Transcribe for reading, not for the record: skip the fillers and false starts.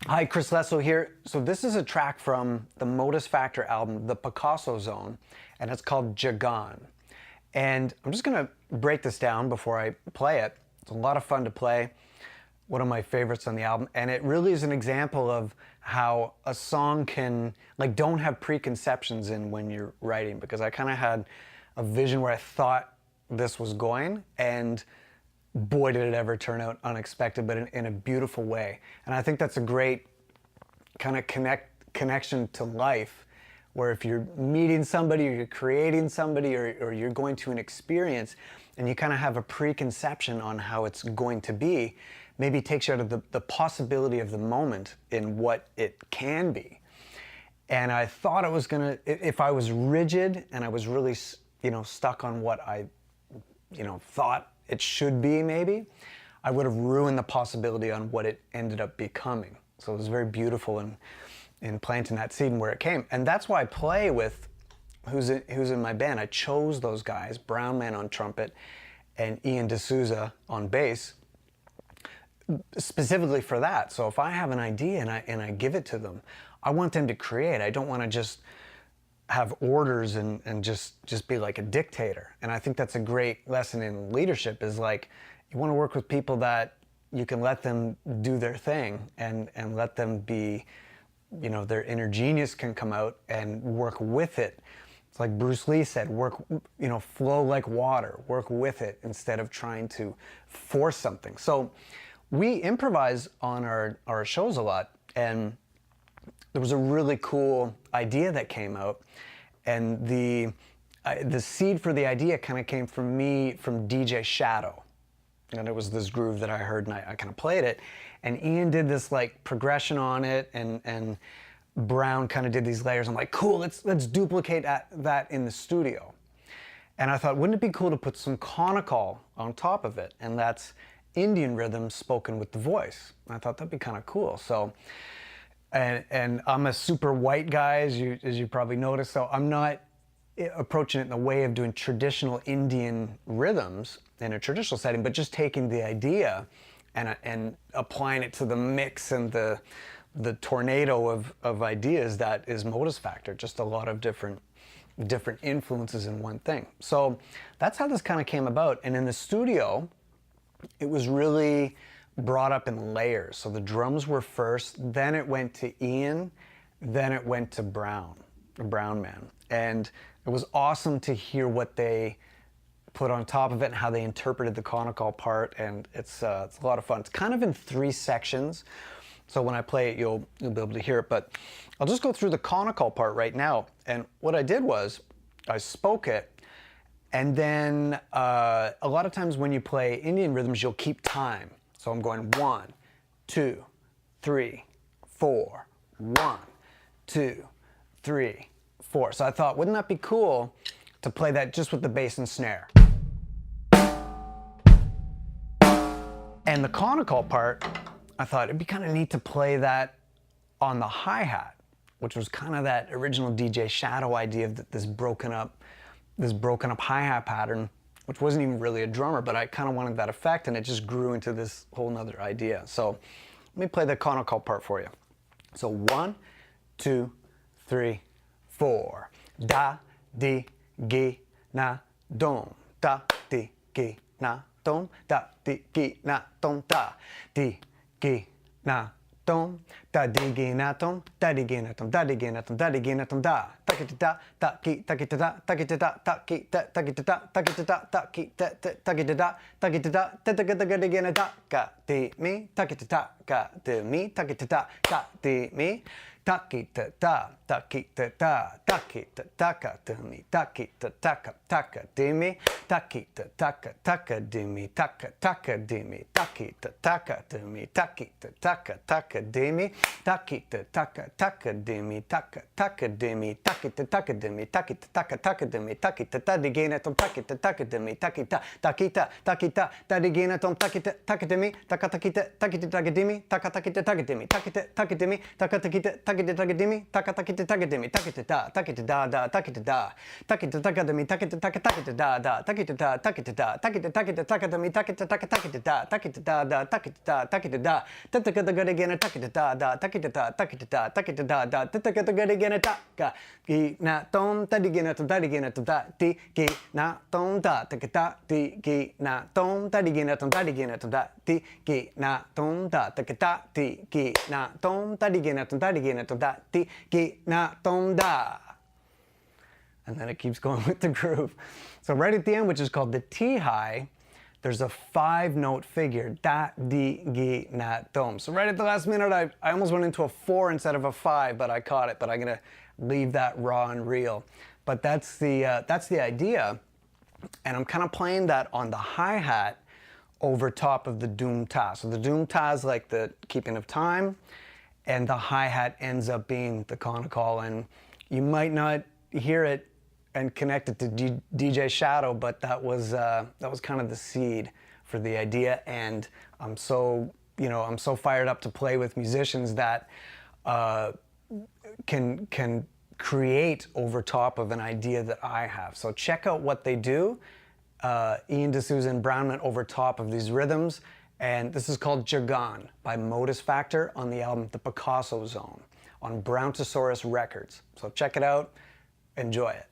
Hi, Chris Lesso here. So this is a track from the Modus Factor album, the Picasso Zone, and it's called Jagaan. And I'm just gonna break this down before I play it. It's a lot of fun to play, one of my favorites on the album, and it really is an example of how a song can, like, don't have preconceptions in when you're writing, because I kind of had a vision where I thought this was going, and boy did it ever turn out unexpected, but in a beautiful way. And I think that's a great kind of connection to life, where if you're meeting somebody or you're creating somebody or you're going to an experience and you kind of have a preconception on how it's going to be, maybe it takes you out of the possibility of the moment in what it can be. And I thought it was gonna, if I was rigid and I was really, stuck on what I, thought it should be, maybe, I would have ruined the possibility on what it ended up becoming. So it was very beautiful in planting that seed and where it came. And that's why I play with who's in my band. I chose those guys, Brownman on trumpet and Ian D'Souza on bass, specifically for that. So if I have an idea and I give it to them, I want them to create. I don't want to just have orders and just be like a dictator. And I think that's a great lesson in leadership, is like, you want to work with people that you can let them do their thing and let them be, their inner genius can come out and work with it. It's like Bruce Lee said, work, flow like water, work with it instead of trying to force something. So we improvise on our shows a lot, and there was a really cool idea that came out, and the seed for the idea kind of came from me, from DJ Shadow. And it was this groove that I heard, and I kind of played it, and Ian did this like progression on it, and Brown kind of did these layers. I'm like, cool, let's duplicate that in the studio. And I thought, wouldn't it be cool to put some Konnakol on top of it? And that's Indian rhythm spoken with the voice. And I thought that'd be kind of cool. So, and I'm a super white guy, as you probably noticed, so I'm not approaching it in the way of doing traditional Indian rhythms in a traditional setting, but just taking the idea and applying it to the mix and the tornado of ideas that is Modus Factor. Just a lot of different influences in one thing. So that's how this kind of came about. And in the studio, it was really brought up in layers. So the drums were first, then it went to Ian, then it went to Brownman. And it was awesome to hear what they put on top of it and how they interpreted the Konnakol part, and it's a lot of fun. It's kind of in 3 sections, so when I play it, you'll be able to hear it. But I'll just go through the Konnakol part right now. And what I did was I spoke it, and then a lot of times when you play Indian rhythms, you'll keep time. So I'm going 1, 2, 3, 4, 1, 2, 3, 4. So I thought, wouldn't that be cool to play that just with the bass and snare? And the Konnakol part, I thought it'd be kind of neat to play that on the hi-hat, which was kind of that original DJ Shadow idea of this broken up hi-hat pattern, which wasn't even really a drummer, but I kind of wanted that effect, and it just grew into this whole nother idea. So let me play the Konnakol part for you. So 1, 2, 3, 4. Da, di, gi, na, dom. Da, di, gi, na, dom. Da, di, gi, na, dom. Da, di, gi, na, dom. Da, di, gi, na, dom. Da, di, gi, na, dom. Da, di, gi, na, dom. Da, di, gi, na, dom. Da. Ta, ki, da, ta, ki, ta, ki, da, ta, ki, da, ta, ki, ta, ki, da, ta, ki, da, ta, ki, ta, ki, da, ta, ki, da, ta, ki, da, ga, di, gi, na, da, ga, di, mi, ta, ki, da, ga, di, mi, ta, ki, da, ga, di, mi. Takita da, takita da, takita taka dimi, takita taka taka dimi, takita taka taka dimi, taka taka dimi, takita taka dimi, takita taka taka dimi, takita taka taka dimi, taka taka dimi, takita taka dimi, takita taka taka dimi, takita tadigina tom takita taka dimi, takita takita takita tadigina tom takita taka dimi, takatakita takita taka dimi, takatakita taka dimi, takita taka dimi, takatakita takita takadimi, taka takita takadimi, takita da, takita da da, takita da, takita takadimi, takita takita da da, takita da, takita da, takita takita takadimi, takita takita da, takita da da, takita da, takita da, takita da again, takita da da, takita da, takita da, takita da da, takita da again, taka, ki na tom tadigina to tadigina to da, ti ki na tom da, takita ti ki na tom tadigina to tadigina to da, ti ki na tom da, takita ti ki na tom tadigina to da, ti ki na tom da. And then it keeps going with the groove. So right at the end, which is called the T high, there's a 5-note figure, da, di, gi, na, tom. So right at the last minute, I almost went into a 4 instead of a 5, but I caught it. But I'm gonna leave that raw and real. But that's the idea. And I'm kind of playing that on the hi-hat over top of the doom-ta. So the doom-ta is like the keeping of time, and the hi-hat ends up being the Konnakol. And you might not hear it and connect it to DJ Shadow, but that was kind of the seed for the idea. And I'm so fired up to play with musicians that can create over top of an idea that I have. So check out what they do. Ian D'Souza and Brownman over top of these rhythms. And this is called Jagaan by Modus Factor on the album The Picasso Zone on Browntosaurus Records. So check it out. Enjoy it.